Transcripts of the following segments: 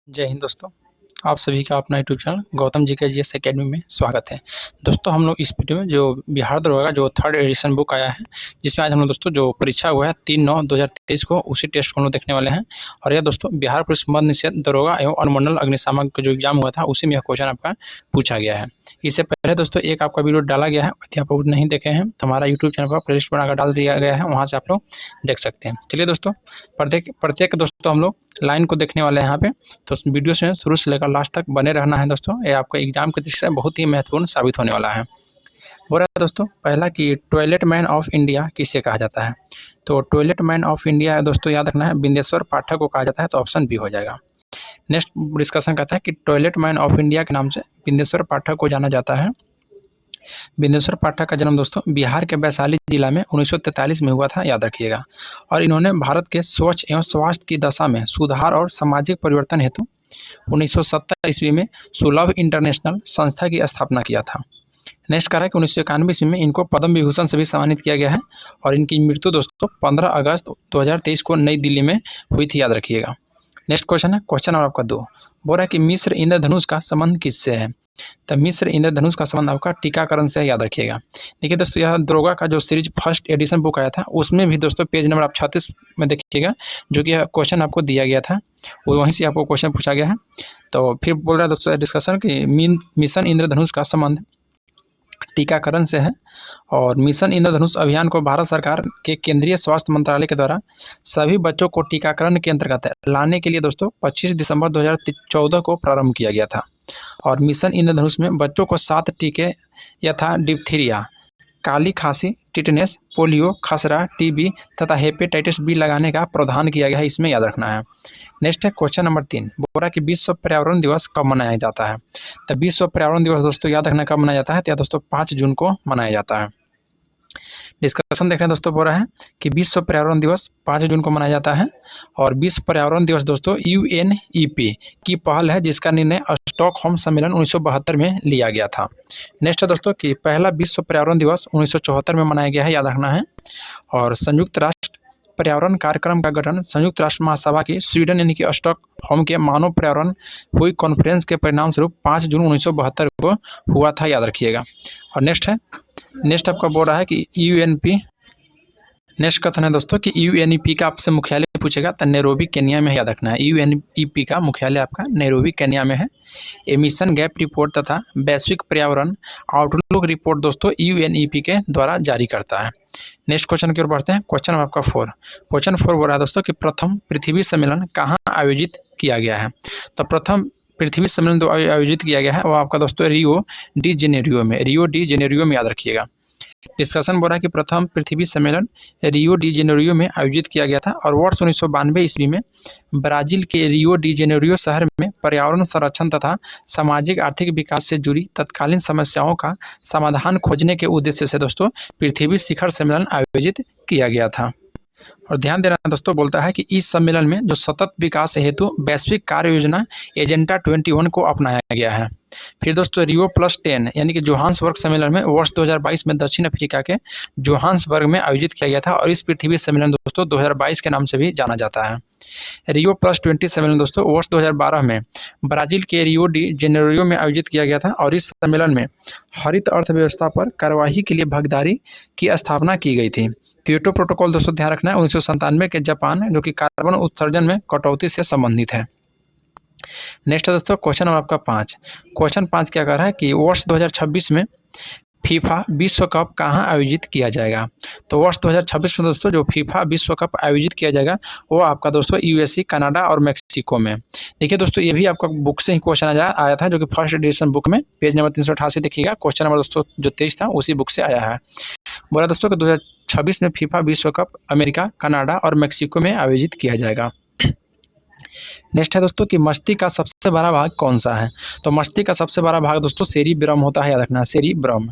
जय हिंद दोस्तों। आप सभी का अपना यूट्यूब चैनल गौतम जी के जीएस एकेडमी में स्वागत है। दोस्तों हम लोग इस वीडियो में जो बिहार दरोगा का जो थर्ड एडिशन बुक आया है, जिसमें आज हम लोग दोस्तों जो परीक्षा हुआ है 3/9/2023 को, उसी टेस्ट को हम लोग देखने वाले हैं। और यह दोस्तों बिहार पुलिस मद्य निषेध दरोगा एवं अनुमंडल अग्निशामक का जो एग्जाम हुआ था, उसी में यह क्वेश्चन आपका पूछा गया है। इससे पहले दोस्तों एक आपका वीडियो डाला गया है, यदि आप नहीं देखे हैं तो हमारा यूट्यूब चैनल पर प्लेलिस्ट बनाकर डाल दिया गया है, वहाँ से आप लोग देख सकते हैं। चलिए दोस्तों, प्रत्येक दोस्तों हम लोग लाइन को देखने वाले हैं यहाँ पे। तो वीडियो से शुरू से लेकर लास्ट तक बने रहना है दोस्तों, ये आपका एग्जाम के दृष्टि से बहुत ही महत्वपूर्ण साबित होने वाला है। बोल रहा है दोस्तों पहला कि टॉयलेट मैन ऑफ इंडिया किसे कहा जाता है। तो टॉयलेट मैन ऑफ इंडिया दोस्तों याद रखना है, बिंदेश्वर पाठक को कहा जाता है, तो ऑप्शन बी हो जाएगा। नेक्स्ट डिस्कशन कहता है कि टॉयलेट मैन ऑफ इंडिया के नाम से बिंदेश्वर पाठक को जाना जाता है। बिंदेश्वर पाठक का जन्म दोस्तों बिहार के वैशाली जिला में 1943 में हुआ था, याद रखिएगा। और इन्होंने भारत के स्वच्छ एवं स्वास्थ्य की दशा में सुधार और सामाजिक परिवर्तन हेतु 1970 ईस्वी में सुलभ इंटरनेशनल संस्था की स्थापना किया था। नेक्स्ट कह रहा है कि 1991 ईस्वी में इनको पद्म विभूषण से भी सम्मानित किया गया है। और इनकी मृत्यु दोस्तों 15 अगस्त 2023 को नई दिल्ली में हुई थी, याद रखिएगा। नेक्स्ट क्वेश्चन है क्वेश्चन नंबर आपका 2। बोल रहा है कि मिस्र इंद्रधनुष का संबंध किससे है। तो मिस्र इंद्रधनुष का संबंध आपका टीकाकरण से है, याद रखिएगा। देखिए दोस्तों, यह दरोगा का जो सीरीज फर्स्ट एडिशन बुक आया था, उसमें भी दोस्तों पेज नंबर आप 36 में देखिएगा, जो कि क्वेश्चन आपको दिया गया था, वो वहीं से आपको क्वेश्चन पूछा गया है। तो फिर बोल रहा है दोस्तों डिस्कशन कि मिशन इंद्रधनुष का संबंध टीकाकरण से है। और मिशन इंद्रधनुष अभियान को भारत सरकार के केंद्रीय स्वास्थ्य मंत्रालय के द्वारा सभी बच्चों को टीकाकरण के अंतर्गत लाने के लिए दोस्तों 25 दिसंबर 2014 को प्रारंभ किया गया था। और मिशन इंद्रधनुष में बच्चों को 7 टीके यथा डिप्थीरिया, काली खांसी, टिटनेस, पोलियो, खसरा, टीबी तथा हेपेटाइटिस बी लगाने का प्रावधान किया गया है, इसमें याद रखना है। नेक्स्ट है क्वेश्चन नंबर 3। बोल रहा है कि विश्व पर्यावरण दिवस कब मनाया जाता है। तो विश्व पर्यावरण दिवस दोस्तों याद रखना कब मनाया जाता है, तो दोस्तों 5 जून को मनाया जाता है। डिस्कशन देख रहे हैं दोस्तों, बोल रहा है कि विश्व पर्यावरण दिवस 5 जून को मनाया जाता है। और विश्व पर्यावरण दिवस दोस्तों UNEP की पहल है, जिसका निर्णय स्टॉकहोम सम्मेलन 1972 में लिया गया था। नेक्स्ट है दोस्तों कि पहला विश्व पर्यावरण दिवस 1974 में मनाया गया है, याद रखना है। और संयुक्त राष्ट्र पर्यावरण कार्यक्रम का गठन संयुक्त राष्ट्र महासभा की स्वीडन यानी कि स्टॉकहोम के मानव पर्यावरण हुई कॉन्फ्रेंस के परिणाम स्वरूप 5 जून 1972 को हुआ था, याद रखिएगा। और नेक्स्ट आपका बोल रहा है कि UNP। नेक्स्ट कथन है दोस्तों कि UNEP का आपसे मुख्यालय पूछेगा तो नैरोबी केन्या में, याद रखना है। UNEP का मुख्यालय आपका नैरोबी केन्या में है। एमिशन गैप रिपोर्ट तथा वैश्विक पर्यावरण आउटलुक रिपोर्ट दोस्तों UNEP के द्वारा जारी करता है। नेक्स्ट क्वेश्चन की ओर बढ़ते हैं, क्वेश्चन आपका 4। क्वेश्चन 4 बोल रहा है दोस्तों कि प्रथम पृथ्वी सम्मेलन कहाँ आयोजित किया गया है। तो प्रथम पृथ्वी सम्मेलन जो आयोजित किया गया है वो आपका दोस्तों रियो डी जेनेरियो में, याद रखिएगा। डिस्कशन बोल रहा है कि प्रथम पृथ्वी सम्मेलन रियो डी जेनेरियो में आयोजित किया गया था। और वर्ष 1992 ईस्वी में ब्राजील के रियो डी जेनेरियो शहर में पर्यावरण संरक्षण तथा सामाजिक आर्थिक विकास से जुड़ी तत्कालीन समस्याओं का समाधान खोजने के उद्देश्य से दोस्तों पृथ्वी शिखर सम्मेलन आयोजित किया गया था। और ध्यान देना दोस्तों, बोलता है कि इस सम्मेलन में जो सतत विकास हेतु वैश्विक कार्य योजना एजेंडा 21 को अपनाया गया है। फिर दोस्तों रियो +10 यानी कि जोहान्सबर्ग सम्मेलन में वर्ष 2022 में दक्षिण अफ्रीका के जोहान्सबर्ग में आयोजित किया गया था। और इस पृथ्वी सम्मेलन दोस्तों 2022 के नाम से भी जाना जाता है। रियो +20 सम्मेलन दोस्तों वर्ष 2012 में ब्राजील के रियो डी जेनेरियो में आयोजित किया गया था। और इस सम्मेलन में हरित अर्थव्यवस्था पर कार्यवाही के लिए भागीदारी की स्थापना की गई थी। क्योटो प्रोटोकॉल दोस्तों ध्यान रखना है 1997 के जापान, जो कि कार्बन उत्सर्जन में कटौती से संबंधित है। नेक्स्ट है दोस्तों क्वेश्चन नंबर आपका 5। क्वेश्चन 5 क्या कह रहा है कि वर्ष 2026 में फीफा विश्व कप कहाँ आयोजित किया जाएगा। तो वर्ष 2026 में दोस्तों जो फीफा विश्व कप आयोजित किया जाएगा वो आपका दोस्तों USA, कनाडा और मेक्सिको में। देखिए दोस्तों, ये भी आपका बुक से ही क्वेश्चन आया था, जो कि फर्स्ट एडिशन बुक में पेज नंबर 388 देखिएगा। क्वेश्चन नंबर दोस्तों जो 23 था उसी बुक से आया है। बोला दोस्तों कि 2026 में फीफा विश्व कप अमेरिका, कनाडा और मेक्सिको में आयोजित किया जाएगा। नेक्स्ट है दोस्तों कि मस्तिष्क का सबसे बड़ा भाग कौन सा है। तो मस्तिष्क का सबसे बड़ा भाग दोस्तों सेरिब्रम होता है, याद रखना, सेरिब्रम।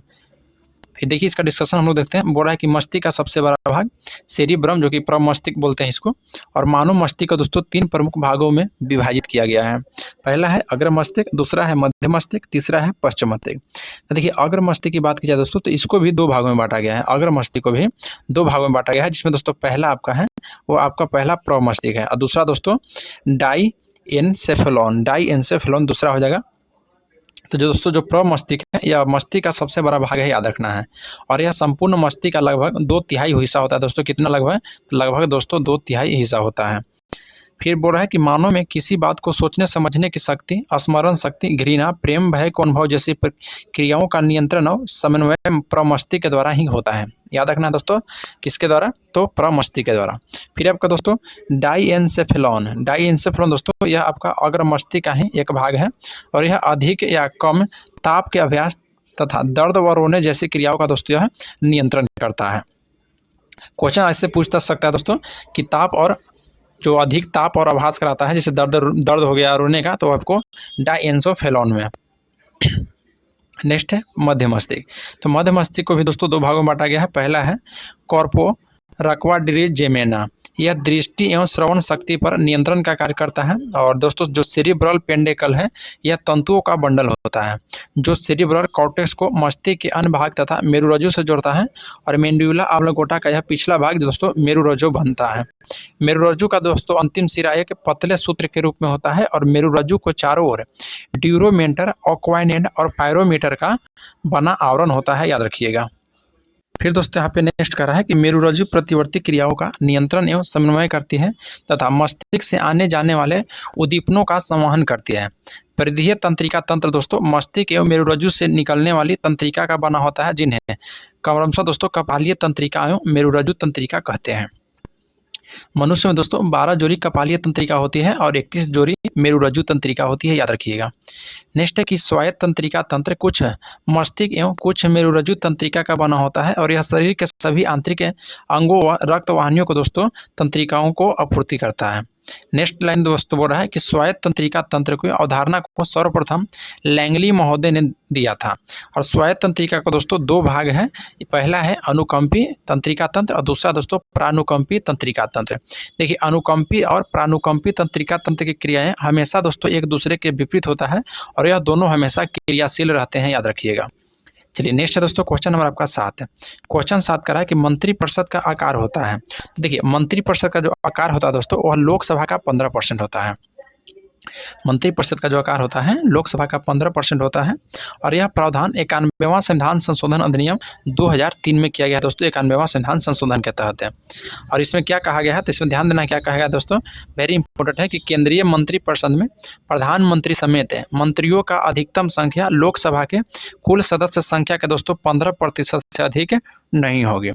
फिर देखिए इसका डिस्कशन हम लोग देखते हैं। बोल रहा है कि मस्तिष्क का सबसे बड़ा भाग सेरिब्रम, जो कि प्रमस्तिष्क बोलते हैं इसको। और मानव मस्तिष्क को दोस्तों 3 प्रमुख भागों में विभाजित किया गया है। पहला है अग्र मस्तिष्क, दूसरा है मध्य मस्तिष्क, तीसरा है पश्च मस्तिष्क। तो देखिए अग्र मस्तिष्क की बात की जाए दोस्तों तो इसको भी 2 भागों में बांटा गया है। अग्र मस्तिष्क को भी 2 भागों में बांटा गया है, जिसमें दोस्तों पहला आपका है वो आपका पहला प्रमस्तिष्क है और दूसरा दोस्तों डाई एनसेफेलॉन, डाई एनसेफेलॉन दूसरा हो जाएगा। तो जो दोस्तों जो प्रमस्तिष्क है यह मस्तिष्क का सबसे बड़ा भाग है, याद रखना है। और यह संपूर्ण मस्तिष्क का लगभग 2/3 हिस्सा होता है दोस्तों। कितना लगभग? तो लगभग दोस्तों 2/3 हिस्सा होता है। फिर बोल रहा है कि मानव में किसी बात को सोचने समझने की शक्ति, स्मरण शक्ति, घृणा, प्रेम, भय को अनुभव जैसी क्रियाओं का नियंत्रण और समन्वय प्रमस्तिष्क के द्वारा ही होता है। याद रखना है दोस्तों, किसके द्वारा? तो प्रमस्तिष्क के द्वारा। फिर आपका दोस्तों डाईएन्सेफेलॉन, डाईएन्सेफेलॉन दोस्तों यह आपका अग्र मस्तिष्क का ही एक भाग है और यह अधिक या कम ताप के अभ्यास तथा दर्द व रोने जैसी क्रियाओं का दोस्तों यह नियंत्रण करता है। क्वेश्चन ऐसे पूछ सकता है दोस्तों कि ताप और जो अधिक ताप और आभास कराता है, जैसे दर्द हो गया रोने का, तो आपको डाईएन्सेफेलॉन में। नेक्स्ट है मध्य मस्तिष्क। तो मध्य मस्तिष्क को भी दोस्तों 2 भागों में बांटा गया है। पहला है कॉर्पो रक्वाड्रिजेमेना, यह दृष्टि एवं श्रवण शक्ति पर नियंत्रण का कार्य करता है। और दोस्तों जो सेरिब्रल पेंडेकल है यह तंतुओं का बंडल होता है जो सेरिब्रल कॉर्टेक्स को मस्तिष्क के अन्य भाग तथा मेरुरज्जु से जोड़ता है। और मेंडुला ऑब्लिंगुटा का यह पिछला भाग दोस्तों मेरुरज्जु बनता है। मेरुरज्जु का दोस्तों अंतिम सिरा एक पतले सूत्र के रूप में होता है और मेरुरज्जु को चारों ओर ड्यूरोमेंटर, ऑक्वाइनेड और पायरोमीटर का बना आवरण होता है, याद रखिएगा। फिर दोस्तों यहाँ पे नेक्स्ट कर रहा है कि मेरुरज्जु प्रतिवर्ती क्रियाओं का नियंत्रण एवं समन्वय करती है तथा मस्तिष्क से आने जाने वाले उद्दीपनों का संवहन करती है। परिधीय तंत्रिका तंत्र दोस्तों मस्तिष्क एवं मेरुरज्जु से निकलने वाली तंत्रिका का बना होता है, जिन्हें क्रमशः दोस्तों कपालीय तंत्रिका एवं मेरुरज्जु तंत्रिका कहते हैं। मनुष्य में दोस्तों 12 जोड़ी कपालीय तंत्रिका होती है और 31 जोड़ी मेरुरज्जु तंत्रिका होती है, याद रखिएगा। नेक्स्ट है कि स्वायत्त तंत्रिका तंत्र कुछ मस्तिष्क एवं कुछ मेरुरज्जु तंत्रिका का बना होता है और यह शरीर के सभी आंतरिक अंगों व रक्त वाहिनियों को दोस्तों तंत्रिकाओं को आपूर्ति करता है। नेक्स्ट लाइन दोस्तों बोल रहा है कि स्वायत्त तंत्रिका तंत्र की अवधारणा को सर्वप्रथम लैंगली महोदय ने दिया था। और स्वायत्त तंत्रिका को दोस्तों 2 भाग है। पहला है अनुकंपी तंत्रिका तंत्र और दूसरा दोस्तों प्रानुकंपी तंत्रिका तंत्र। देखिए अनुकंपी और प्रानुकंपी तंत्रिका तंत्र की क्रियाएं हमेशा दोस्तों एक दूसरे के विपरीत होता है और यह दोनों हमेशा क्रियाशील रहते हैं, याद रखिएगा। चलिए नेक्स्ट है दोस्तों क्वेश्चन नंबर आपका 7 है। क्वेश्चन 7 का है कि मंत्रिपरिषद का आकार होता है। तो देखिए मंत्रिपरिषद का जो आकार होता है दोस्तों वह लोकसभा का 15% होता है। मंत्रिपरिषद का जो आकार होता है लोकसभा का 15% होता है और यह प्रावधान 91वां संविधान संशोधन अधिनियम 2003 में किया गया है दोस्तों। 91वां संविधान संशोधन के तहत है। और इसमें क्या कहा गया है, तो इसमें ध्यान देना क्या कहा गया है दोस्तों, वेरी इंपॉर्टेंट है कि केंद्रीय मंत्रिपरिषद में प्रधानमंत्री समेत मंत्रियों का अधिकतम संख्या लोकसभा के कुल सदस्य संख्या के दोस्तों 15% से अधिक नहीं होगी।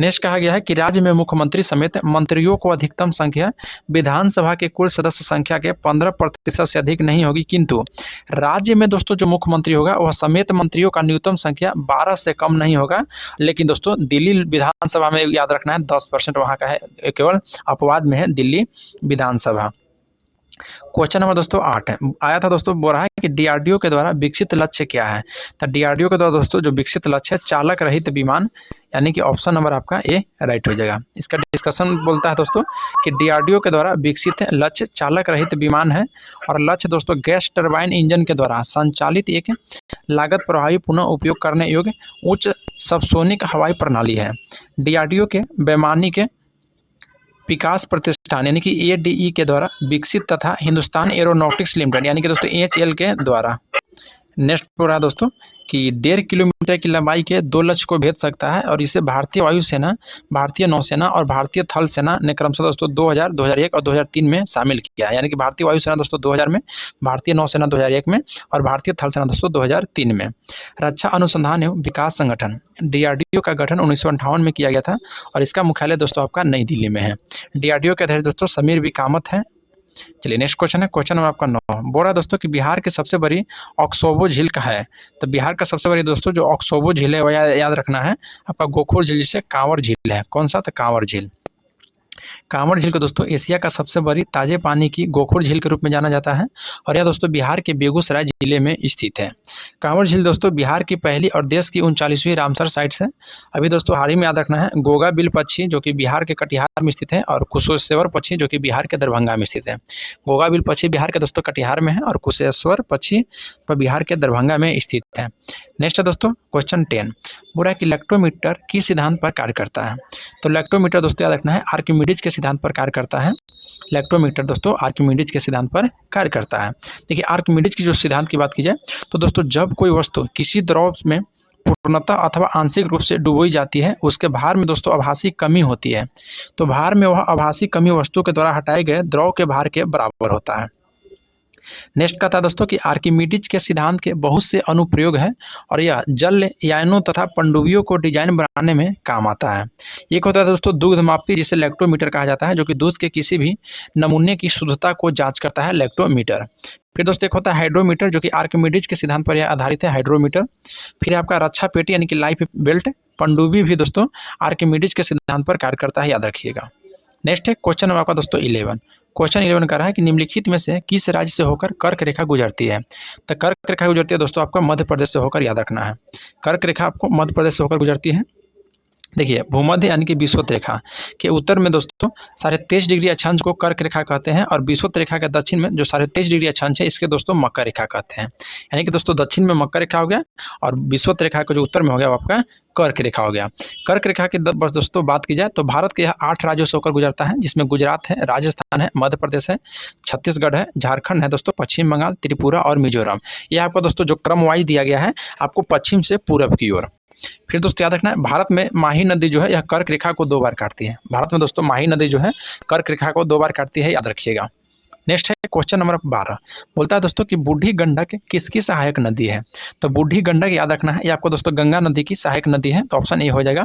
नेक्स्ट कहा गया है कि राज्य में मुख्यमंत्री समेत मंत्रियों को अधिकतम संख्या विधानसभा के कुल सदस्य संख्या के 15% से अधिक नहीं होगी, किंतु राज्य में दोस्तों जो मुख्यमंत्री होगा वह समेत मंत्रियों का न्यूनतम संख्या 12 से कम नहीं होगा। लेकिन दोस्तों दिल्ली विधानसभा में याद रखना है 10% वहाँ का है, केवल अपवाद में है दिल्ली विधानसभा। क्वेश्चन नंबर दोस्तों 8 है, आया था दोस्तों, बोल रहा है कि डीआरडीओ के द्वारा विकसित लक्ष्य क्या है। तो डीआरडीओ के द्वारा दोस्तों जो विकसित लक्ष्य है चालक रहित विमान, यानी कि ऑप्शन नंबर आपका ए राइट हो जाएगा। इसका डिस्कशन बोलता है दोस्तों कि डीआरडीओ के द्वारा विकसित लक्ष्य चालक रहित विमान है और लक्ष्य दोस्तों गैस टरबाइन इंजन के द्वारा संचालित एक लागत प्रभावी पुनः उपयोग करने योग्य उच्च सबसोनिक हवाई प्रणाली है। डीआरडीओ के वैमानिक विकास प्रतिष्ठान यानी कि एडीई के द्वारा विकसित तथा हिंदुस्तान एरोनॉटिक्स लिमिटेड यानी कि दोस्तों एचएल के द्वारा। नेक्स्ट हो रहा है दोस्तों कि 1.5 किलोमीटर की लंबाई के 2 लक्ष्य को भेद सकता है और इसे भारतीय वायुसेना, भारतीय नौसेना और भारतीय थल सेना ने क्रमशः दोस्तों 2000, 2001 और 2003 में शामिल किया है। यानी कि भारतीय वायुसेना दोस्तों 2000 में, भारतीय नौसेना 2001 में और भारतीय थल सेना दोस्तों 2003 में। रक्षा अनुसंधान एवं विकास संगठन डीआरडीओ का गठन 1958 में किया गया था और इसका मुख्यालय दोस्तों आपका नई दिल्ली में है। डीआरडीओ के अध्यक्ष दोस्तों समीर वी कामत है। चलिए नेक्स्ट क्वेश्चन है, क्वेश्चन नंबर आपका 9। बोल रहा है दोस्तों कि बिहार की सबसे बड़ी ऑक्सोबो झील कहाँ है। तो बिहार का सबसे बड़ी दोस्तों जो ऑक्सोबो झील है वह याद रखना है आपका गोखुर झील, जिसे कांवर झील है। कौन सा? तो कांवर झील। कांवर झील को दोस्तों एशिया का सबसे बड़ी ताजे पानी की गोखुर झील के रूप में जाना जाता है और यह दोस्तों बिहार के बेगूसराय जिले में स्थित है। कांवर झील दोस्तों बिहार की पहली और देश की 39वीं रामसर साइट है। अभी दोस्तों हाल ही में याद रखना है गोगा बिल पक्षी जो कि बिहार के कटिहार में स्थित है और कुशेश्वर पक्षी जो कि बिहार के दरभंगा में स्थित है। गोगा बिल पक्षी बिहार के दोस्तों कटिहार में है और कुशेश्वर पक्षी बिहार के दरभंगा में स्थित है। नेक्स्ट है दोस्तों क्वेश्चन 10, बोल रहा है कि लैक्टोमीटर किस सिद्धांत पर कार्य करता है। तो लैक्टोमीटर दोस्तों याद रखना है आर्किमिडीज के सिद्धांत पर कार्य करता है। लैक्टोमीटर दोस्तों आर्किमिडीज के सिद्धांत पर कार्य करता है। देखिए आर्किमिडीज की जो सिद्धांत की बात की जाए तो दोस्तों जब कोई वस्तु किसी द्रव में पूर्णतः अथवा आंशिक रूप से डुबोई जाती है, उसके भार में दोस्तों आभासी कमी होती है, तो भार में वह आभासी कमी वस्तु के द्वारा हटाए गए द्रव के भार के बराबर होता है। नेक्स्ट कहता है दोस्तों कि आर्किमिडीज के सिद्धांत के बहुत से अनुप्रयोग हैं और यह जल यानों तथा पनडुब्बियों को डिजाइन बनाने में काम आता है। एक होता है दोस्तों दूध मापी जिसे लैक्टोमीटर कहा जाता है, जो कि दूध के किसी भी नमूने की शुद्धता को जांच करता है, लैक्टोमीटर। फिर दोस्तों एक होता है हाइड्रोमीटर, जो कि आर्किमिडीज के सिद्धांत पर यह आधारित है, हाइड्रोमीटर। फिर आपका रक्षा पेटी यानी कि लाइफ बेल्ट, पनडुब्बी भी दोस्तों आर्किमिडीज के सिद्धांत पर कार्य करता है, याद रखिएगा। नेक्स्ट है क्वेश्चन नंबर आपका दोस्तों 11। क्वेश्चन 11 कह रहा है कि निम्नलिखित में से किस राज्य से होकर कर्क रेखा गुजरती है। तो कर्क रेखा गुजरती है दोस्तों आपका मध्य प्रदेश से होकर, याद रखना है। कर्क रेखा आपको मध्य प्रदेश से होकर गुजरती है। देखिए भूमध्य यानी कि विषुवत रेखा के उत्तर में दोस्तों 23.5 डिग्री अक्षांश को कर्क रेखा कहते हैं और विषुवत रेखा के दक्षिण में जो 23.5 डिग्री अक्षांश है इसके दोस्तों मकर रेखा कहते हैं। यानी कि दोस्तों दक्षिण में मकर रेखा हो गया और विषुवत रेखा का जो उत्तर में हो गया वो आपका कर्क रेखा हो गया। कर्क रेखा की बस दोस्तों बात की जाए तो भारत के यह 8 राज्यों से होकर गुजरता है, जिसमें गुजरात है, राजस्थान है, मध्य प्रदेश है, छत्तीसगढ़ है, झारखंड है दोस्तों, पश्चिम बंगाल, त्रिपुरा और मिजोरम। यह आपको दोस्तों जो क्रम वाइज दिया गया है आपको पश्चिम से पूरब की ओर। फिर दोस्तों याद रखना है भारत में माही नदी जो है यह कर्क रेखा को 2 बार काटती है। भारत में दोस्तों माही नदी जो है कर्क रेखा को 2 बार काटती है, याद रखिएगा। नेक्स्ट है क्वेश्चन नंबर 12, बोलता है दोस्तों कि बूढ़ी गंडक किसकी सहायक नदी है। तो बूढ़ी गंडक याद रखना है ये आपको दोस्तों गंगा नदी की सहायक नदी है, तो ऑप्शन ए हो जाएगा।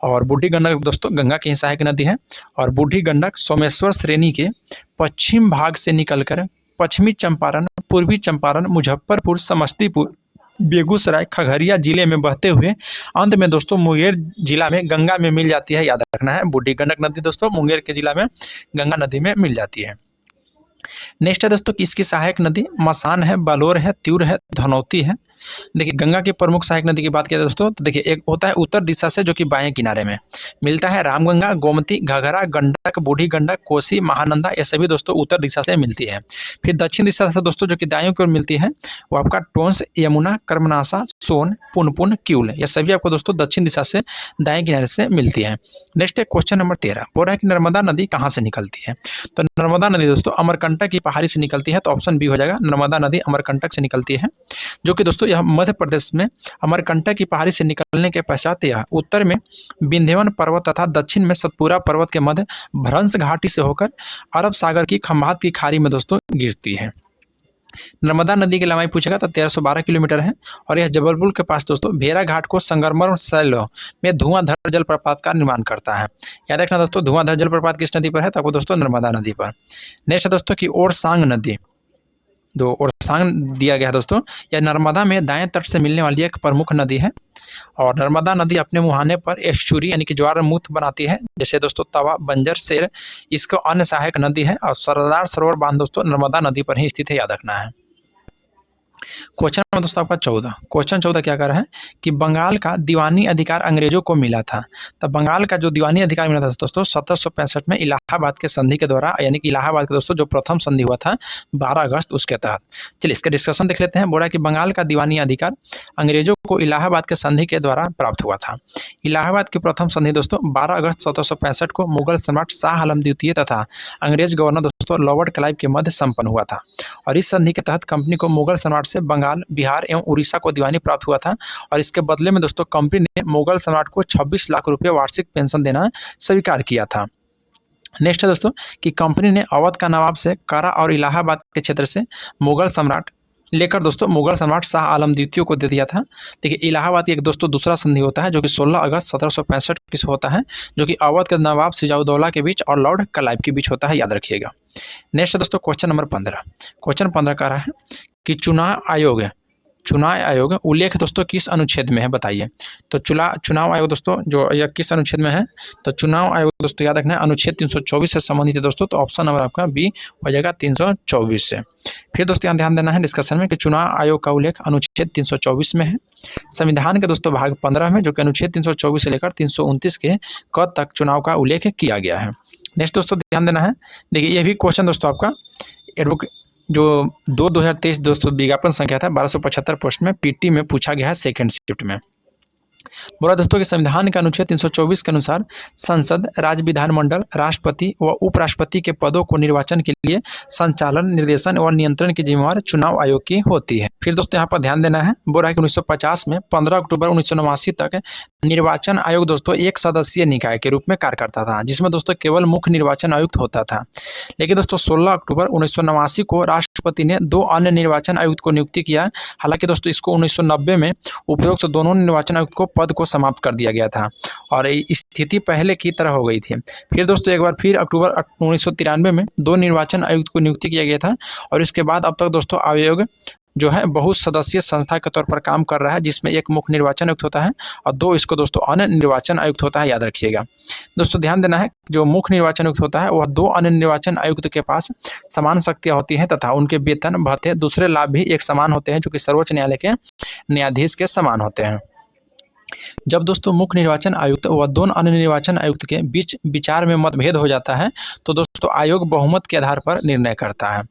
और बूढ़ी गंडक दोस्तों गंगा की सहायक नदी है और बूढ़ी गंडक सोमेश्वर श्रेणी के पश्चिम भाग से निकलकर पश्चिमी चंपारण, पूर्वी चंपारण, मुजफ्फरपुर, समस्तीपुर, बेगूसराय, खगड़िया जिले में बहते हुए अंत में दोस्तों मुंगेर जिला में गंगा में मिल जाती है, याद रखना है। बूढ़ी गंडक नदी दोस्तों मुंगेर के जिला में गंगा नदी में मिल जाती है। नेक्स्ट है दोस्तों कि इसकी सहायक नदी मसान है, बलौर है, त्यूर है, धनौती है। देखिए गंगा की प्रमुख सहायक नदी की बात करें दोस्तों तो देखिए एक होता है उत्तर दिशा से जो कि बाएं किनारे में मिलता है, रामगंगा, गोमती, घाघरा, गंडक, बूढ़ी गंडक, कोसी, महानंदा, ये सभी दोस्तों उत्तर दिशा से मिलती है। फिर दक्षिण दिशा से दोस्तों जो कि दाएं की ओर मिलती है वो आपका टोंस, यमुना, कर्मनाशा, सोन, पुनपुन, क्यूल, ये सभी आपको दोस्तों दक्षिण दिशा से दाएं किनारे से मिलती है। नेक्स्ट है क्वेश्चन नंबर 13, बोल रहा है कि नर्मदा नदी कहाँ से निकलती है। तो नर्मदा नदी दोस्तों अमरकंटक की पहाड़ी से निकलती है, तो ऑप्शन बी हो जाएगा, नर्मदा नदी अमरकंटक से निकलती है, जो कि दोस्तों यह मध्य प्रदेश में अमरकंटक की पहाड़ी से निकलने के पश्चात यह उत्तर में विंध्यवन पर्वत तथा दक्षिण में सतपुरा पर्वत के मध्य भ्रंश घाटी से होकर अरब सागर की खंभात की खाड़ी में दोस्तों गिरती है। नर्मदा नदी की लंबाई पूछेगा तो 1312 किलोमीटर है और यह जबलपुर के पास दोस्तों भेरा घाट को संगमरमर शैलों में धुआंधार जलप्रपात का निर्माण करता है। याद रखना दोस्तों धुआंधार जलप्रपात किस नदी पर है, तो आपको दोस्तों नर्मदा नदी पर। नेक्स्ट है दोस्तों कि ओरसांग नदी, दो ओरसांग दिया गया है दोस्तों, यह नर्मदा में दाएं तट से मिलने वाली एक प्रमुख नदी है और नर्मदा नदी अपने मुहाने पर एस्चुरी यानी कि ज्वार मुक्त बनाती है, जैसे दोस्तों तवा, बंजर, शेर, इसको अन्य सहायक नदी है और सरदार सरोवर बांध दोस्तों नर्मदा नदी पर ही स्थित है, याद रखना है। क्वेश्चन नंबर दोस्तों आपका 14, क्वेश्चन 14 क्या कर रहा है कि बंगाल का दीवानी अधिकार अंग्रेजों को मिला था। तब बंगाल का जो दीवानी अधिकार मिला था दोस्तों 1765 में इलाहाबाद के संधि के द्वारा, यानी कि इलाहाबाद के दोस्तों जो प्रथम संधि हुआ था 12 अगस्त उसके तहत। चलिए इसका डिस्कशन देख लेते हैं। बोला कि बंगाल का दीवानी अधिकार अंग्रेजों को इलाहाबाद के संधि के द्वारा प्राप्त हुआ था। इलाहाबाद की प्रथम संधि दोस्तों 12 अगस्त 1765 को मुगल सम्राट शाह आलम द्वितीय तथा अंग्रेज गवर्नर दोस्तों लॉर्ड क्लाइव के मध्य संपन्न हुआ था और इस संधि के तहत कंपनी को मुगल सम्राट से बंगाल, बिहार एवं उड़ीसा को दीवानी प्राप्त हुआ था और इसके बदले में दोस्तों कंपनी ने मुगल सम्राट को 26 लाख रुपये वार्षिक पेंशन देना स्वीकार किया था। नेक्स्ट है दोस्तों कि कंपनी ने अवध का नवाब से कारा और इलाहाबाद के क्षेत्र से मुगल सम्राट लेकर दोस्तों मुगल सम्राट शाह आलम द्वितीय को दे दिया था। देखिए इलाहाबाद की एक दोस्तों दूसरा संधि होता है जो कि 16 अगस्त 1765 की होता है, जो कि अवध के नवाब सिराजुद्दौला के बीच और लॉर्ड क्लाइव के बीच होता है, याद रखिएगा। नेक्स्ट दोस्तों क्वेश्चन नंबर 15, क्वेश्चन 15 कह रहा है कि चुनाव आयोग उल्लेख दोस्तों किस अनुच्छेद में है बताइए। तो चुनाव आयोग दोस्तों जो यह किस अनुच्छेद में है, तो चुनाव आयोग दोस्तों याद रखना है अनुच्छेद 324 से संबंधित है दोस्तों, तो ऑप्शन नंबर आपका बी हो जाएगा 324 से। फिर दोस्तों यहाँ ध्यान देना है डिस्कशन में कि चुनाव आयोग का उल्लेख अनुच्छेद 324 में है, संविधान के दोस्तों भाग 15 में जो कि अनुच्छेद 324 से लेकर 329 के क तक चुनाव का उल्लेख किया गया है। नेक्स्ट दोस्तों ध्यान देना है, देखिए ये भी क्वेश्चन दोस्तों आपका जो 2023 दोस्तों विज्ञापन संख्या था 1275 पोस्ट में पीटी में पूछा गया है सेकंड शिफ्ट में। बोला दोस्तों कि संविधान के अनुच्छेद 324 के अनुसार संसद, राज्य विधानमंडल, राष्ट्रपति व उपराष्ट्रपति के पदों को निर्वाचन के लिए संचालन, निर्देशन और नियंत्रण की जिम्मेवारी चुनाव आयोग की होती है। फिर दोस्तों यहाँ पर ध्यान देना है, बोला है कि 1950 में 15 अक्टूबर 1989 तक निर्वाचन आयोग दोस्तों एक सदस्यीय निकाय के रूप में कार्य करता था, जिसमें दोस्तों केवल मुख्य निर्वाचन आयुक्त होता था। लेकिन दोस्तों 16 अक्टूबर 1989 को राष्ट्रपति ने 2 अन्य निर्वाचन आयुक्त को नियुक्ति किया। हालांकि दोस्तों इसको 1990 में उपरोक्त दोनों निर्वाचन आयुक्त को पद को समाप्त कर दिया गया था और स्थिति पहले की तरह हो गई थी। फिर दोस्तों एक बार फिर अक्टूबर 1993 में 2 निर्वाचन आयुक्त को नियुक्ति किया गया था और इसके बाद अब तक दोस्तों आयोग जो है बहुत सदस्यीय संस्था के तौर पर काम कर रहा है, जिसमें एक मुख्य निर्वाचन आयुक्त होता है और 2 इसको दोस्तों अन्य निर्वाचन आयुक्त होता है, याद रखिएगा। दोस्तों ध्यान देना है, जो मुख्य निर्वाचन आयुक्त होता है वह 2 अन्य निर्वाचन आयुक्त के पास समान शक्तियां होती हैं तथा उनके वेतन, भत्ते, दूसरे लाभ भी एक समान होते हैं, जो कि सर्वोच्च न्यायालय के न्यायाधीश के समान होते हैं। जब दोस्तों मुख्य निर्वाचन आयुक्त व 2 अन्य निर्वाचन आयुक्त के बीच विचार में मतभेद हो जाता है तो दोस्तों आयोग बहुमत के आधार पर निर्णय करता है।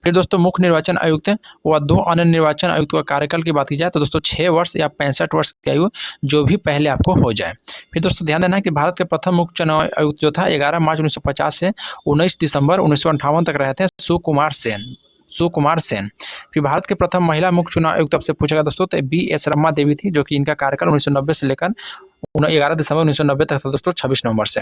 फिर दोस्तों मुख्य निर्वाचन आयुक्त व 2 अन्य निर्वाचन आयुक्त का कार्यकाल की बात की जाए तो दोस्तों 6 वर्ष या 65 वर्ष की आयु जो भी पहले आपको हो जाए। फिर दोस्तों ध्यान देना है कि भारत के प्रथम मुख्य चुनाव आयुक्त जो था 11 मार्च 1950 से 19 दिसंबर 1958 तक रहे थे, सुकुमार सेन। फिर भारत के प्रथम महिला मुख्य चुनाव आयुक्त से पूछा गया दोस्तों तो BS रमा देवी थी, जो कि इनका कार्यकाल 1990 से लेकर 11 दिसंबर 1990 तक था दोस्तों 26 नवंबर से।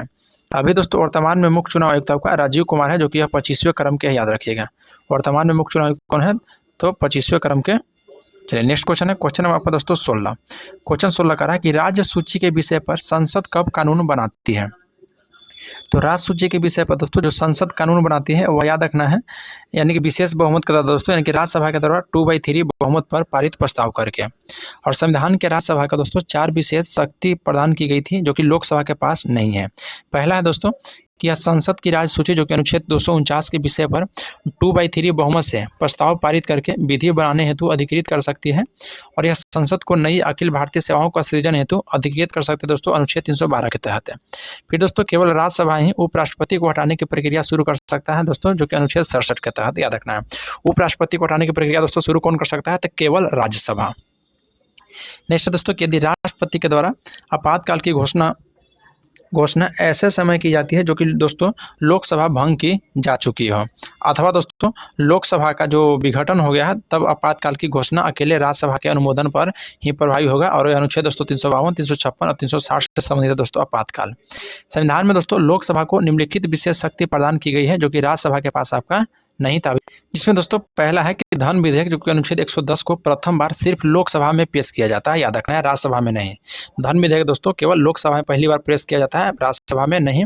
अभी दोस्तों वर्तमान में मुख्य चुनाव आयुक्त आपका राजीव कुमार है, जो कि यह 25वें क्रम के, याद रखिएगा। वर्तमान में मुख्य चुनाव आयुक्त कौन है तो 25वें क्रम के। चलिए नेक्स्ट क्वेश्चन है, क्वेश्चन नंबर आपका दोस्तों 16। क्वेश्चन 16 का रहा है कि राज्य सूची के विषय पर संसद कब कानून बनाती है। तो राज्य सूची के विषय पर दोस्तों जो संसद कानून बनाती है वह याद रखना है, यानी कि विशेष बहुमत के द्वारा दोस्तों, यानी कि राज्यसभा के द्वारा 2/3 बहुमत पर पारित प्रस्ताव करके। और संविधान के राज्यसभा का दोस्तों 4 विशेष शक्ति प्रदान की गई थी, जो कि लोकसभा के पास नहीं है। पहला है दोस्तों कि यह संसद की राज्य सूची, जो कि अनुच्छेद 249 के विषय पर 2/3 बहुमत से प्रस्ताव पारित करके विधि बनाने हेतु अधिकृत कर सकती है और यह संसद को नई अखिल भारतीय सेवाओं का सृजन हेतु अधिकृत कर सकते हैं दोस्तों अनुच्छेद 312 के तहत है। फिर दोस्तों केवल राज्यसभा ही उपराष्ट्रपति को हटाने की प्रक्रिया शुरू कर सकता है दोस्तों, जो कि अनुच्छेद 67 के तहत, याद रखना है। उपराष्ट्रपति को हटाने की प्रक्रिया दोस्तों शुरू कौन कर सकता है तो केवल राज्यसभा। नेक्स्ट दोस्तों कि यदि राष्ट्रपति के द्वारा आपातकाल की घोषणा ऐसे समय की जाती है जो कि दोस्तों लोकसभा भंग की जा चुकी हो, अथवा दोस्तों लोकसभा का जो विघटन हो गया है, तब आपातकाल की घोषणा अकेले राज्यसभा के अनुमोदन पर ही प्रभावी होगा और यह अनुच्छेद दोस्तों 352, 356 और 360 से संबंधित है दोस्तों आपातकाल। संविधान में दोस्तों लोकसभा को निम्नलिखित विशेष शक्ति प्रदान की गई है, जो कि राज्यसभा के पास आपका नहीं था, जिसमें दोस्तों पहला है कि धन विधेयक, जो कि अनुच्छेद 110 को प्रथम बार सिर्फ लोकसभा में पेश किया जाता है, याद रखना है, राज्यसभा में नहीं। धन विधेयक दोस्तों केवल लोकसभा में पहली बार पेश किया जाता है, राज्यसभा में नहीं।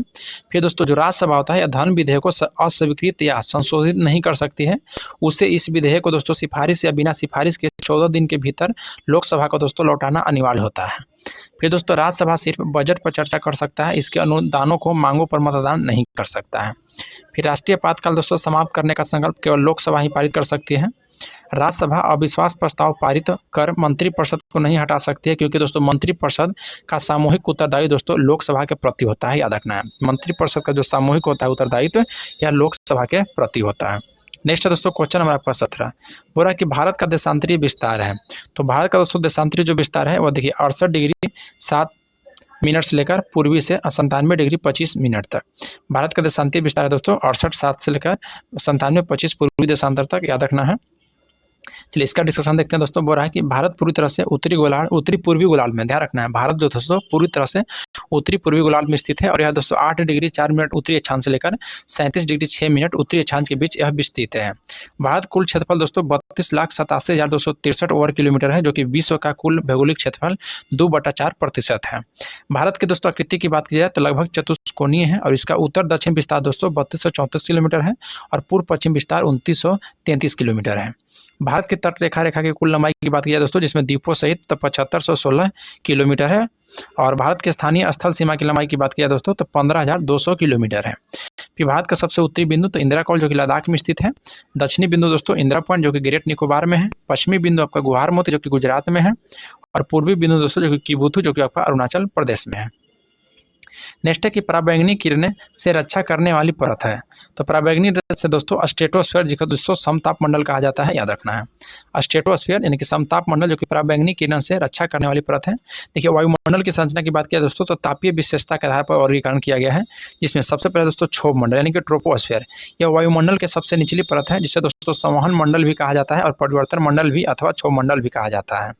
फिर दोस्तों जो राज्यसभा होता है, यह धन विधेयक को अस्वीकृत या संशोधित नहीं कर सकती है, उसे इस विधेयक को दोस्तों सिफारिश या बिना सिफारिश के 14 दिन के भीतर लोकसभा को दोस्तों लौटाना अनिवार्य होता है। फिर दोस्तों राज्यसभा सिर्फ बजट पर चर्चा कर सकता है, इसके अनुदानों को मांगों पर मतदान नहीं कर सकता है। फिर राष्ट्रीय आपातकाल दोस्तों समाप्त करने का संकल्प केवल लोकसभा ही पारित कर सकती है। राज्यसभा अविश्वास प्रस्ताव पारित कर मंत्रिपरिषद को नहीं हटा सकती है, क्योंकि दोस्तों मंत्रिपरिषद का सामूहिक उत्तरदायित्व दोस्तों लोकसभा के प्रति होता है, याद रखना है। मंत्रिपरिषद का जो सामूहिक होता है उत्तरदायित्व, यह लोकसभा के प्रति होता है। नेक्स्ट है दोस्तों क्वेश्चन नंबर आपका 17। बोल रहा है कि भारत का देशांतरीय विस्तार है। तो भारत का दोस्तों देशांतरीय जो विस्तार है वह देखिए 68 डिग्री 7 मिनट से लेकर पूर्वी से 97 डिग्री 25 मिनट तक। भारत का देशांतरीय विस्तार है दोस्तों 68 से लेकर 97 25 पूर्वी देशांतर तक, याद रखना है। चलिए इसका डिस्कशन देखते हैं दोस्तों। बोल रहा है कि भारत पूरी तरह से उत्तरी पूर्वी गोलार्ध में, ध्यान रखना है, भारत जो दोस्तों पूरी तरह से उत्तरी पूर्वी गोलार्ध में स्थित है और यह दोस्तों 8 डिग्री 4 मिनट उत्तरी अक्षांश से लेकर 37 डिग्री 6 मिनट उत्तरी अक्षांश के बीच यह विस्तृत है। भारत कुल क्षेत्रफल दोस्तों 32,87,263 वर्ग किलोमीटर है, जो कि विश्व का कुल भौगोलिक क्षेत्रफल 2/4% है। भारत के दोस्तों आकृति की बात की जाए तो लगभग चतुष्कोणीय है और इसका उत्तर दक्षिण विस्तार दोस्तों 3234 किलोमीटर है और पूर्व पश्चिम विस्तार 2933 किलोमीटर है। भारत की तट रेखा की कुल लंबाई की बात की जाए दोस्तों, जिसमें द्वीपों सहित 7516 किलोमीटर है और भारत के स्थानीय स्थल सीमा की लंबाई की बात की जाए दोस्तों तो 15,200 किलोमीटर है। फिर भारत का सबसे उत्तरी बिंदु तो इंदिरा कॉल, जो कि लद्दाख में स्थित है। दक्षिणी बिंदु दोस्तों इंदिरा पॉइंट, जो कि ग्रेट निकोबार में है। पश्चिमी बिंदु आपका गुहार मोती, जो कि गुजरात में है और पूर्वी बिंदु दोस्तों जो कि किबुथु, जो कि आपका अरुणाचल प्रदेश में है। नेक्स्ट है कि पराबैंगनी किरणें से रक्षा करने वाली परत है। तो पराबैंगनी से दोस्तों स्ट्रेटोस्फीयर, जिसको दोस्तों समताप मंडल कहा जाता है, याद रखना है। स्ट्रेटोस्फीयर यानी कि समताप मंडल, जो कि पराबैंगनी किरण से रक्षा करने वाली परत है। देखिए वायुमंडल की संरचना की बात किया दोस्तों तो तापीय विशेषता के आधार पर वर्गीकरण किया गया है, जिसमें सबसे पहले दोस्तों क्षोभ मंडल यानी कि ट्रोपोस्फीयर, यह वायुमंडल के सबसे निचली परत है, जिसे दोस्तों संवहन मंडल भी कहा जाता है और परिवर्तन मंडल भी अथवा क्षोभ मंडल भी कहा जाता है।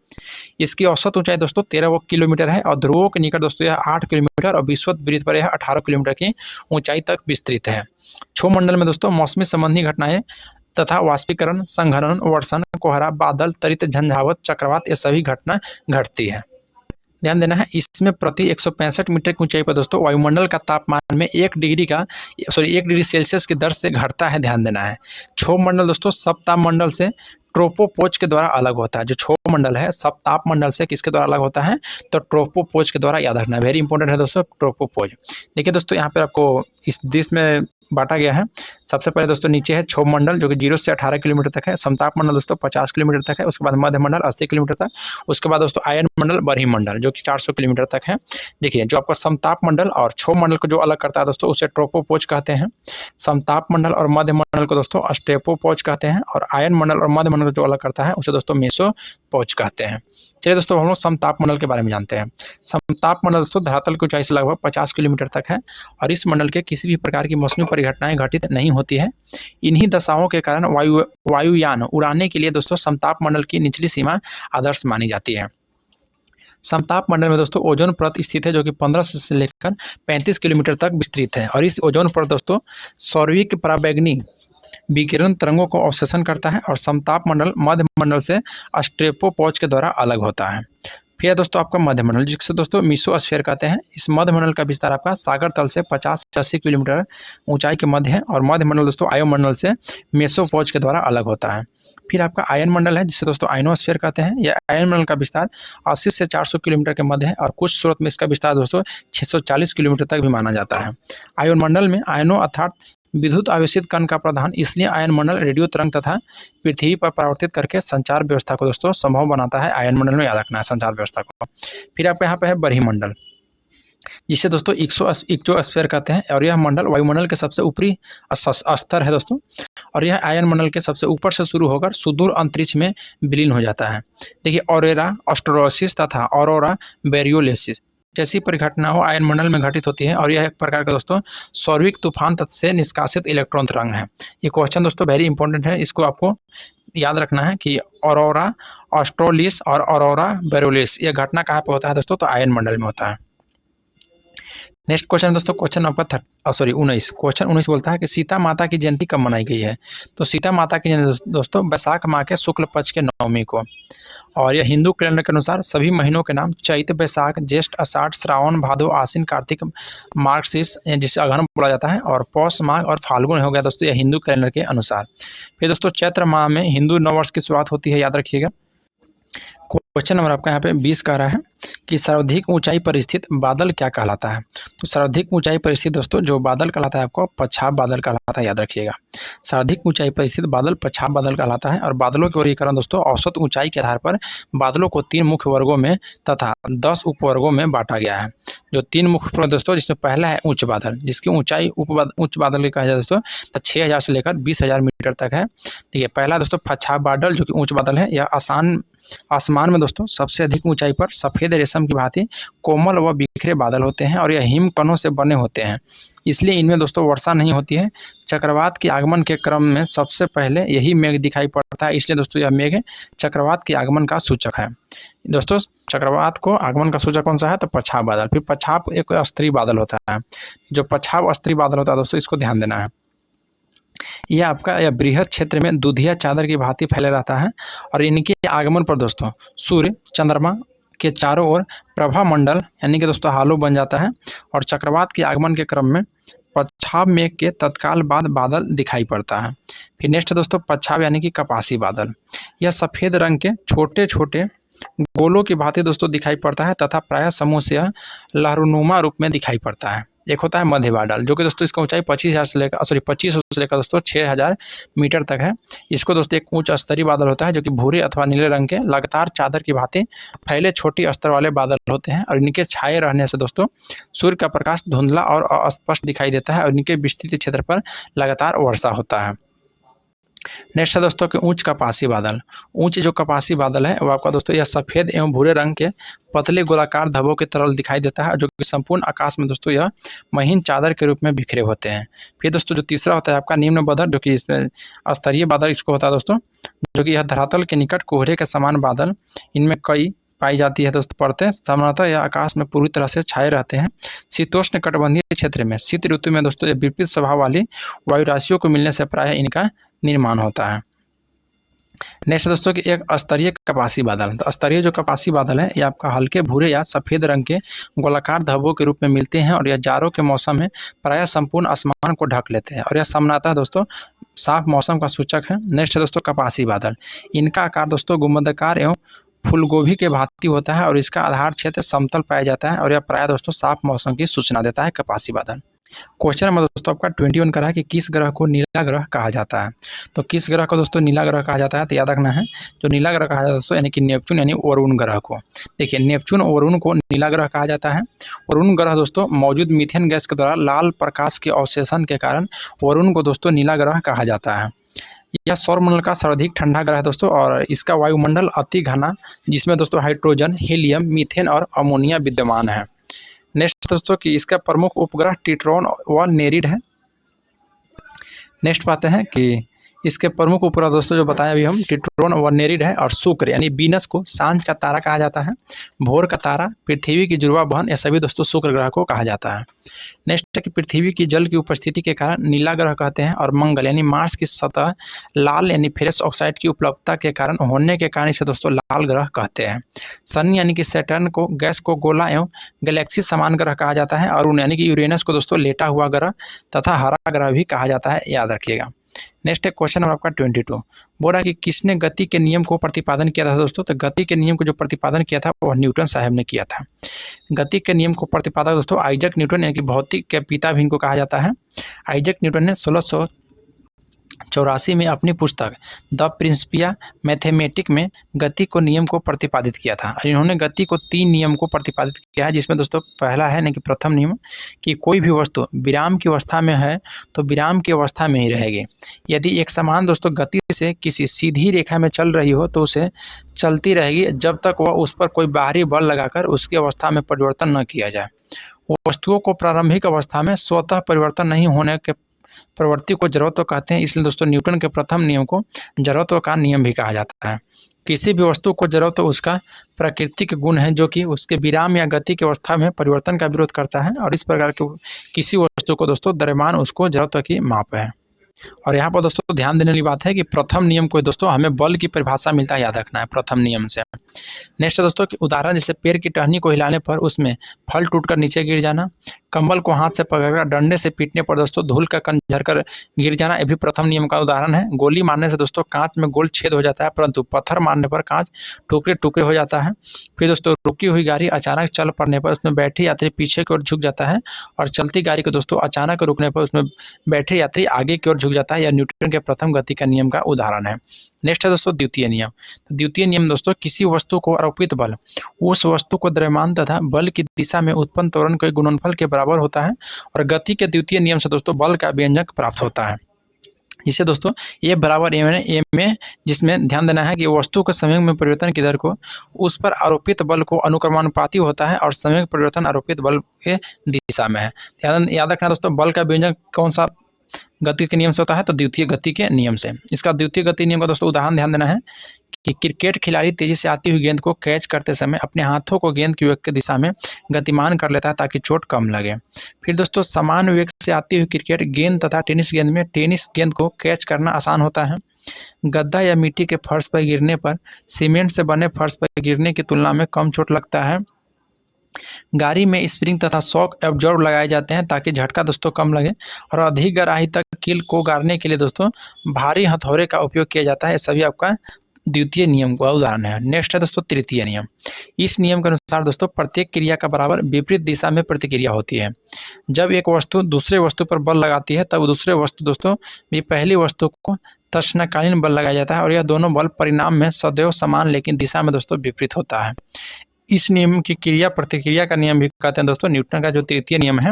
इसकी औसत ऊंचाई दोस्तों 13 किलोमीटर है और ध्रुवों के निकट दोस्तों यह 8 किलोमीटर और विषुवत वृत्त पर यह 18 किलोमीटर की ऊंचाई तक विस्तृत है। क्षोभ मंडल में दोस्तों मौसमी संबंधी घटनाएं तथा वाष्पीकरण, संघनन, वर्षण, कोहरा, बादल, तरित, झंझावत, चक्रवात, ये सभी घटना घटती है। ध्यान देना है, इसमें प्रति 165 मीटर की ऊंचाई पर दोस्तों वायुमंडल का तापमान में 1 डिग्री सेल्सियस की दर से घटता है। ध्यान देना है। क्षोभ मंडल दोस्तों सप्ताप मंडल से ट्रोपोपोज के द्वारा अलग होता है। जो क्षोभ मंडल है सप्ताप मंडल से किसके द्वारा अलग होता है, तो ट्रोपोपोज के द्वारा, याद रखना है, वेरी इंपॉर्टेंट है दोस्तों ट्रोपोपोज। देखिए दोस्तों यहाँ पे आपको इस देश में बांटा गया है। सबसे पहले दोस्तों नीचे है क्षोभ मंडल, जो कि 0 से 18 किलोमीटर तक है। समताप मंडल दोस्तों 50 किलोमीटर तक है। उसके बाद मध्य मंडल 80 किलोमीटर तक। उसके बाद दोस्तों आयन मंडल, बरही मंडल, जो कि 400 किलोमीटर तक है। देखिए जो आपका समताप मंडल और क्षोभ मंडल को जो अलग करता है दोस्तों उसे ट्रोपोपोज कहते हैं। समताप मंडल और मध्य मंडल को दोस्तों स्टेपोपोज कहते हैं और आयन मंडल और मध्य मंडल को जो अलग करता है उसे दोस्तों मेसोपोज कहते हैं। चलिए दोस्तों हम लोग समताप मंडल के बारे में जानते हैं। समताप मंडल दोस्तों धरातल की ऊंचाई से लगभग 50 किलोमीटर तक है और इस मंडल के किसी भी प्रकार की मौसमी परिघटनाएं घटित नहीं होती है। इन्हीं दशाओं के कारण वायुयान उड़ाने के लिए दोस्तों समताप मंडल की निचली सीमा आदर्श मानी जाती है। समताप मंडल में दोस्तों ओजोन परत स्थित है, जो कि 15 से लेकर 35 किलोमीटर तक विस्तृत है और इस ओजोन परत दोस्तों सौरवीय पराबैंगनी विकिरण तरंगों को अवशोषण करता है और समताप मंडल मध्य मंडल से स्ट्रेपोपोज के द्वारा अलग होता है। फिर दोस्तों आपका मध्य मंडल, जिसे दोस्तों मेसोस्फीयर कहते हैं। इस मध्य मंडल का विस्तार आपका सागर तल से 50 से 80 किलोमीटर ऊंचाई के मध्य है और मध्य मंडल दोस्तों वायुमंडल से मेसोपोज के द्वारा अलग होता है। फिर आपका आयन मंडल है, जिसे दोस्तों आयनोस्फीयर कहते हैं। यह आयन मंडल का विस्तार 80 से 400 किलोमीटर के मध्य है और कुछ स्रोत में इसका विस्तार दोस्तों 640 किलोमीटर तक भी माना जाता है। आयन मंडल में आयनों अर्थात विद्युत आवेशित कण का प्रदान, इसलिए आयन मंडल रेडियो तरंग तथा पृथ्वी पर परावर्तित करके संचार व्यवस्था को दोस्तों संभव बनाता है। आयन मंडल में याद रखना है संचार व्यवस्था को। फिर आपके यहाँ पे है बरही मंडल, जिसे दोस्तों इक्टोस्फीयर कहते हैं और यह मंडल वायुमंडल के सबसे ऊपरी स्तर है दोस्तों और यह आयन मंडल के सबसे ऊपर से शुरू होकर सुदूर अंतरिक्ष में विलीन हो जाता है। देखिए ऑरेरा ऑस्ट्रोसिस तथा ऑरोरा बोरियोलिस जैसी परिघटनाओं आयन मंडल में घटित होती है और यह एक प्रकार का दोस्तों सौरविक तूफान से निष्कासित इलेक्ट्रॉन तरंग है। ये क्वेश्चन दोस्तों वेरी इंपॉर्टेंट है, इसको आपको याद रखना है कि ऑरोरा ऑस्ट्रोलिस और ऑरोरा बोरियोलिस यह घटना कहाँ पे होता है दोस्तों, तो आयन मंडल में होता है। नेक्स्ट क्वेश्चन दोस्तों क्वेश्चन नंबर 19 क्वेश्चन 19 बोलता है कि सीता माता की जयंती कब मनाई गई है। तो सीता माता की जयंती दोस्तों वैशाख माह के शुक्ल पक्ष के 9वीं को और यह हिंदू कैलेंडर के अनुसार सभी महीनों के नाम चैत, बैसाख, ज्येष्ठ, आषाढ़, श्रावण, भादो, आश्विन, कार्तिक, मार्गशीर्ष जिसे अगहन बोला जाता है और पौष माघ और फाल्गुन हो गया दोस्तों, यह हिंदू कैलेंडर के अनुसार। फिर दोस्तों चैत्र माह में हिंदू नववर्ष की शुरुआत होती है, याद रखिएगा। क्वेश्चन नंबर आपका यहाँ पे 20 कह रहा है कि सर्वाधिक ऊंचाई पर स्थित बादल क्या कहलाता है। तो सर्वाधिक ऊंचाई पर स्थित दोस्तों जो बादल कहलाता है आपको पछाप बादल कहलाता है, याद रखिएगा। सर्वाधिक ऊंचाई पर स्थित बादल पछाप बादल कहलाता है और बादलों के वर्गीकरण दोस्तों औसत ऊंचाई के आधार पर बादलों को 3 मुख्य वर्गों में तथा 10 उपवर्गों में बांटा गया है। जो 3 मुख्य वर्ग दोस्तों, जिसमें पहला है उच्च बादल, जिसकी ऊंचाई उच्च बादल की कहा जाए दोस्तों तो 6000 से लेकर 20000 मीटर तक है। ठीक है, पहला दोस्तों पछाप बादल जो कि उच्च बादल है। यह आसमान में दोस्तों सबसे अधिक ऊंचाई पर सफ़ेद रेशम की भांति कोमल व बिखरे बादल होते हैं और यह हिम कणों से बने होते हैं, इसलिए इनमें दोस्तों वर्षा नहीं होती है। चक्रवात के आगमन के क्रम में सबसे पहले यही मेघ दिखाई पड़ता है, इसलिए दोस्तों यह मेघ चक्रवात के आगमन का सूचक है। दोस्तों चक्रवात को आगमन का सूचक कौन सा है, तो पछाप बादल। फिर पछाप एक अस्त्री बादल होता है। जो पछाप अस्त्री बादल होता है दोस्तों इसको ध्यान देना है। यह आपका यह बृहद क्षेत्र में दूधिया चादर की भांति फैले रहता है और इनके आगमन पर दोस्तों सूर्य चंद्रमा के चारों ओर प्रभा मंडल यानी कि दोस्तों हालो बन जाता है और चक्रवात के आगमन के क्रम में पछाप मेघ के तत्काल बाद बादल दिखाई पड़ता है। फिर नेक्स्ट दोस्तों पछाप यानी कि कपासी बादल। यह सफ़ेद रंग के छोटे छोटे गोलों की भांति दोस्तों दिखाई पड़ता है तथा प्रायः समूह से यह लहरुनुमा रूप में दिखाई पड़ता है। एक होता है मध्य बादल, जो कि दोस्तों इसका ऊंचाई 2500 से लेकर दोस्तों 6000 मीटर तक है। इसको दोस्तों एक उच्च स्तरीय बादल होता है जो कि भूरे अथवा नीले रंग के लगातार चादर की भांति फैले छोटी स्तर वाले बादल होते हैं, और इनके छाए रहने से दोस्तों सूर्य का प्रकाश धुंधला और अस्पष्ट दिखाई देता है और इनके विस्तृत क्षेत्र पर लगातार वर्षा होता है। नेक्स्ट है दोस्तों कि उच्च कपासी बादल। ऊंच जो कपासी बादल है वो आपका दोस्तों यह सफ़ेद एवं भूरे रंग के पतले गोलाकार धब्बों की तरह दिखाई देता है, जो कि संपूर्ण आकाश में दोस्तों यह महीन चादर के रूप में बिखरे होते हैं। फिर दोस्तों जो तीसरा होता है आपका निम्न बादल, जो कि इसमें स्तरीय बादल इसको होता है दोस्तों, जो कि यह धरातल के निकट कोहरे के समान बादल, इनमें कई पाई जाती है दोस्तों परतें। सामान्यतः यह आकाश में पूरी तरह से छाए रहते हैं। शीतोष्ण कटिबंधीय क्षेत्र में शीत ऋतु में दोस्तों विपरीत स्वभाव वाली वायु राशियों को मिलने से प्रायः इनका निर्माण होता है। नेक्स्ट दोस्तों कि एक स्तरीय कपासी बादल। तो स्तरीय जो कपासी बादल है ये आपका हल्के भूरे या सफ़ेद रंग के गोलाकार धब्बों के रूप में मिलते हैं और यह जाड़ों के मौसम में प्रायः संपूर्ण आसमान को ढक लेते हैं और यह सामान्यतः दोस्तों साफ मौसम का सूचक है। नेक्स्ट है दोस्तों कपासी बादल। इनका आकार दोस्तों गुंबदाकार एवं फूलगोभी के भांति होता है और इसका आधार क्षेत्र समतल पाया जाता है और यह प्रायः दोस्तों साफ मौसम की सूचना देता है कपासी बादल। क्वेश्चन नंबर दोस्तों आपका 21 का है कि किस ग्रह को नीला ग्रह कहा जाता है। तो किस ग्रह को दोस्तों नीला ग्रह कहा जाता है, तो याद रखना है जो नीला ग्रह कहा जाता है दोस्तों यानी कि नेपच्यून यानी वरुण ग्रह को। देखिए नेपच्यून और वरुण को नीला ग्रह कहा जाता है। वरुण ग्रह दोस्तों मौजूद मीथेन गैस के द्वारा लाल प्रकाश के अवशेषण के कारण वरुण को दोस्तों नीला ग्रह कहा जाता है। यह सौरमंडल का सर्वाधिक ठंडा ग्रह है दोस्तों और इसका वायुमंडल अति घना, जिसमें दोस्तों हाइड्रोजन, हीलियम, मीथेन और अमोनिया विद्यमान है। नेक्स्ट दोस्तों कि इसका प्रमुख उपग्रह टिट्रोन व नेरिड है। नेक्स्ट पाते हैं कि इसके प्रमुख उपग्रह दोस्तों जो बताया अभी हम टिट्रोन व नेरिड है और शुक्र यानी वीनस को सांझ का तारा कहा जाता है। भोर का तारा, पृथ्वी की जुड़वा बहन, यह सभी दोस्तों शुक्र ग्रह को कहा जाता है। नेक्स्ट है कि पृथ्वी की जल की उपस्थिति के कारण नीला ग्रह कहते हैं और मंगल यानी मार्स की सतह लाल यानी फेरस ऑक्साइड की उपलब्धता के कारण होने के कारण इसे दोस्तों लाल ग्रह कहते हैं। शनि यानी कि सैटर्न को गैस को गोला एवं गैलेक्सी समान ग्रह कहा जाता है। अरुण यानी कि यूरेनस को दोस्तों लेटा हुआ ग्रह तथा हरा ग्रह भी कहा जाता है, याद रखिएगा। नेक्स्ट है क्वेश्चन नंबर आपका 22। बोल रहा है कि किसने गति के नियम को प्रतिपादन किया था दोस्तों। तो गति के नियम को जो प्रतिपादन किया था वह न्यूटन साहब ने किया था। गति के नियम को प्रतिपादक दोस्तों आइजक न्यूटन यानी कि भौतिक के पिता भी इनको कहा जाता है। आइजक न्यूटन ने 1684 में अपनी पुस्तक द प्रिंसिपिया मैथमेटिक में गति को नियम को प्रतिपादित किया था। इन्होंने गति को 3 नियम को प्रतिपादित किया है, जिसमें दोस्तों पहला है यानी कि प्रथम नियम कि कोई भी वस्तु विराम की अवस्था में है तो विराम की अवस्था में ही रहेगी। यदि एक समान दोस्तों गति से किसी सीधी रेखा में चल रही हो तो उसे चलती रहेगी जब तक वह उस पर कोई बाहरी बल लगाकर उसकी अवस्था में परिवर्तन न किया जाए। वस्तुओं को प्रारंभिक अवस्था में स्वतः परिवर्तन नहीं होने के प्रवृत्ति को जड़त्व कहते हैं, इसलिए दोस्तों न्यूटन के प्रथम नियम को जड़त्व का नियम भी कहा जाता है। किसी भी वस्तु को जड़त्व उसका प्राकृतिक गुण है जो कि उसके विराम या गति की अवस्था में परिवर्तन का विरोध करता है और इस प्रकार के किसी वस्तु को दोस्तों द्रव्यमान उसको जड़त्व की माप है। और यहाँ पर दोस्तों ध्यान देने वाली बात है कि प्रथम नियम को दोस्तों हमें बल की परिभाषा मिलता है, याद रखना है प्रथम नियम से। नेक्स्ट दोस्तों कि उदाहरण जैसे पेड़ की टहनी को हिलाने पर उसमें फल टूटकर नीचे गिर जाना, कंबल को हाथ से पकड़कर डंडे से पीटने पर दोस्तों धूल का कण झरकर गिर जाना, ये भी प्रथम नियम का उदाहरण है। गोली मारने से दोस्तों कांच में गोल छेद हो जाता है, परंतु पत्थर मारने पर कांच टुकड़े टुकड़े हो जाता है। फिर दोस्तों रुकी हुई गाड़ी अचानक चल पड़ने पर उसमें बैठे यात्री पीछे की ओर झुक जाता है और चलती गाड़ी को दोस्तों अचानक रुकने पर उसमें बैठे यात्री आगे की ओर झुक जाता है। यह न्यूटन के प्रथम गति का नियम का उदाहरण है। नेक्स्ट है दोस्तों द्वितीय नियम। तो द्वितीय नियम दोस्तों किसी वस्तु को आरोपित बल उस वस्तु को द्रव्यमान तथा बल की दिशा में उत्पन्न त्वरण के गुणनफल के बराबर होता है और गति के द्वितीय नियम से दोस्तों बल का व्यंजक प्राप्त होता है। जिससे दोस्तों ए बराबर एम में, जिसमें ध्यान देना है कि वस्तु के संवेग में परिवर्तन की दर को उस पर आरोपित बल को अनुक्रमानुपाती होता है और संवेग परिवर्तन आरोपित बल के दिशा में है। याद रखना दोस्तों बल का व्यंजक कौन सा गति के नियम से होता है, तो द्वितीय गति के नियम से। इसका द्वितीय गति नियम का दोस्तों उदाहरण ध्यान देना है कि क्रिकेट खिलाड़ी तेजी से आती हुई गेंद को कैच करते समय अपने हाथों को गेंद की वेग की दिशा में गतिमान कर लेता है ताकि चोट कम लगे। फिर दोस्तों समान वेग से आती हुई क्रिकेट गेंद तथा टेनिस गेंद में टेनिस गेंद को कैच करना आसान होता है। गद्दा या मिट्टी के फर्श पर गिरने पर सीमेंट से बने फर्श पर गिरने की तुलना में कम चोट लगता है। गाड़ी में स्प्रिंग तथा शॉक एब्जॉर्ब लगाए जाते हैं ताकि झटका दोस्तों कम लगे और अधिक गहराई तक कील को गाड़ने के लिए दोस्तों भारी हथौड़े का उपयोग किया जाता है। सभी आपका द्वितीय नियम का उदाहरण है। नेक्स्ट है दोस्तों तृतीय नियम। इस नियम के अनुसार दोस्तों प्रत्येक क्रिया का बराबर विपरीत दिशा में प्रतिक्रिया होती है। जब एक वस्तु दूसरे वस्तु पर बल लगाती है तब दूसरे वस्तु दोस्तों भी पहली वस्तु को तत्क्षणकालीन बल लगाया जाता है और यह दोनों बल परिणाम में सदैव समान लेकिन दिशा में दोस्तों विपरीत होता है। इस नियम की क्रिया प्रतिक्रिया का नियम भी कहते हैं दोस्तों। न्यूटन का जो तृतीय नियम है,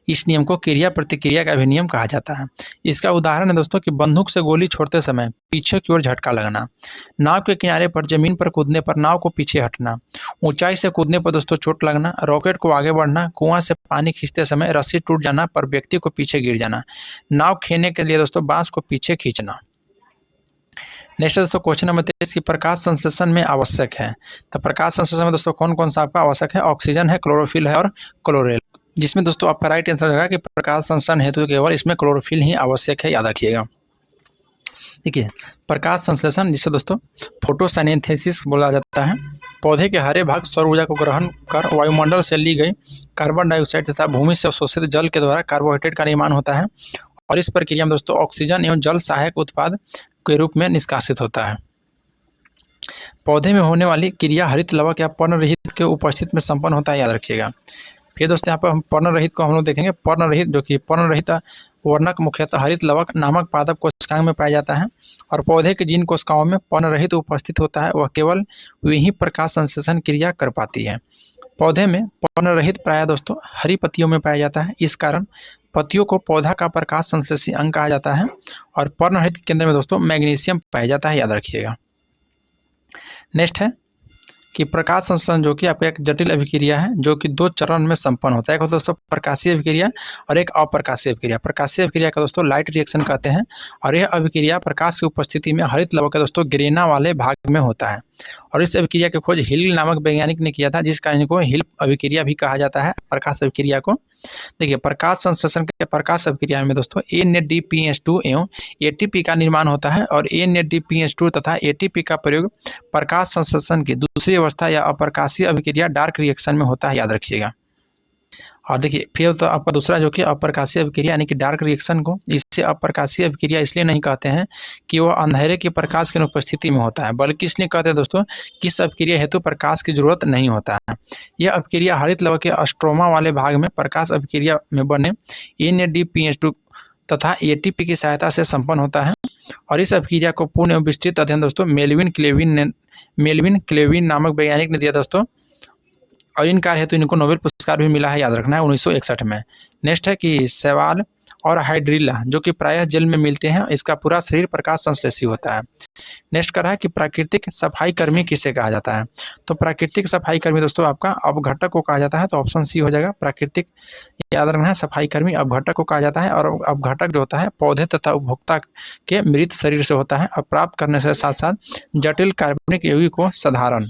इस नियम को क्रिया प्रतिक्रिया का भी नियम कहा जाता है। इसका उदाहरण है दोस्तों कि बंदूक से गोली छोड़ते समय पीछे की ओर झटका लगना, नाव के किनारे पर जमीन पर कूदने पर नाव को पीछे हटना, ऊंचाई से कूदने पर दोस्तों चोट लगना, रॉकेट को आगे बढ़ना, कुआं से पानी खींचते समय रस्सी टूट जाना पर व्यक्ति को पीछे गिर जाना, नाव खेने के लिए दोस्तों बांस को पीछे खींचना। नेक्स्ट दोस्तों क्वेश्चन नंबर 23 की प्रकाश संश्लेषण में आवश्यक है। तो प्रकाश संश्लेषण में दोस्तों कौन कौन सा आपका आवश्यक है? ऑक्सीजन है, क्लोरोफिल है और क्लोरेल। जिसमें दोस्तों आपका राइट आंसर होगा कि प्रकाश संश्लेषण हेतु केवल इसमें क्लोरोफिल ही आवश्यक है, याद रखिएगा। देखिए प्रकाश संश्लेषण जिसे दोस्तों फोटोसिंथेसिस बोला जाता है। पौधे के हरे भाग सौर ऊर्जा को ग्रहण कर वायुमंडल से ली गई कार्बन डाइऑक्साइड तथा भूमि से अवशोषित जल के द्वारा कार्बोहाइड्रेट का निर्माण होता है और इस प्रक्रिया में दोस्तों ऑक्सीजन एवं जल सहायक उत्पाद के रूप में निष्कासित होता है। पौधे में होने वाली क्रिया हरित लवक या पर्णरहित के उपस्थित में संपन्न होता है, याद रखिएगा। फिर दोस्तों यहाँ पर हम पर्णरहित को हम लोग देखेंगे। पर्णरहित जो कि पर्णरहित वर्णक मुख्यतः हरित लवक नामक पादप कोशिकाओं में पाया जाता है और पौधे के जिन कोशिकाओं में पर्णरहित उपस्थित होता है वह केवल वही प्रकाश संश्लेषण क्रिया कर पाती है। पौधे में पर्णरहित प्रायः दोस्तों हरी पत्तियों में पाया जाता है, इस कारण पत्तियों को पौधा का प्रकाश संश्लेषी अंग कहा जाता है और पर्णरहित के अंदर में दोस्तों मैग्नीशियम पाया जाता है, याद रखिएगा। नेक्स्ट है कि प्रकाश संश्लेषण जो कि आपका एक जटिल अभिक्रिया है जो कि दो चरण में संपन्न होता है। एक होता है दोस्तों प्रकाशीय अभिक्रिया और एक अप्रकाशीय अभिक्रिया। प्रकाशीय अभिक्रिया का दोस्तों लाइट रिएक्शन कहते हैं और यह अभिक्रिया प्रकाश की उपस्थिति में हरित लवक के दोस्तों ग्रेना वाले भाग में होता है और इस अभिक्रिया की खोज हिल नामक वैज्ञानिक ने किया था, जिस कारण को हिल अभिक्रिया भी कहा जाता है प्रकाश अभिक्रिया को। देखिए प्रकाश संश्लेषण के प्रकाश अभिक्रिया में दोस्तों NADPH2 एवं ATP का निर्माण होता है और NADPH2 तथा ATP का प्रयोग प्रकाश संश्लेषण की दूसरी अवस्था या अप्रकाशीय अभिक्रिया डार्क रिएक्शन में होता है, याद रखिएगा। और देखिए फिर तो आपका दूसरा जो कि अप्रकाशीय अभिक्रिया यानी कि डार्क रिएक्शन को इससे अप्रकाशीय अभिक्रिया इसलिए नहीं कहते हैं कि वह अंधेरे के प्रकाश की अनुपस्थिति में होता है, बल्कि इसलिए कहते हैं दोस्तों कि इस अभिक्रिया हेतु प्रकाश की जरूरत नहीं होता है। यह अभिक्रिया हरित लवक के स्ट्रोमा वाले भाग में प्रकाश अभिक्रिया में बने NADPH2 तथा ATP की सहायता से संपन्न होता है और इस अभिक्रिया को पूर्ण एवं विस्तृत अध्ययन दोस्तों मेलविन क्लेविन नामक वैज्ञानिक ने दिया दोस्तों और इन कार्य हेतु इनको नोबेल पुरस्कार भी मिला है, याद रखना है, 1961 में। नेक्स्ट है कि शैवाल और हाइड्रिला जो कि प्रायः जल में मिलते हैं, इसका पूरा शरीर प्रकाश संश्लेषी होता है। नेक्स्ट कर रहा है कि प्राकृतिक सफाई कर्मी किसे कहा जाता है? तो प्राकृतिक सफाई कर्मी दोस्तों आपका अपघटक को कहा जाता है, तो ऑप्शन सी हो जाएगा। प्राकृतिक याद रखना है, सफाई कर्मी अपघटक को कहा जाता है और अपघटक जो होता है पौधे तथा उपभोक्ता के मृत शरीर से होता है और प्राप्त करने से साथ साथ जटिल कार्बनिक यौगिक को साधारण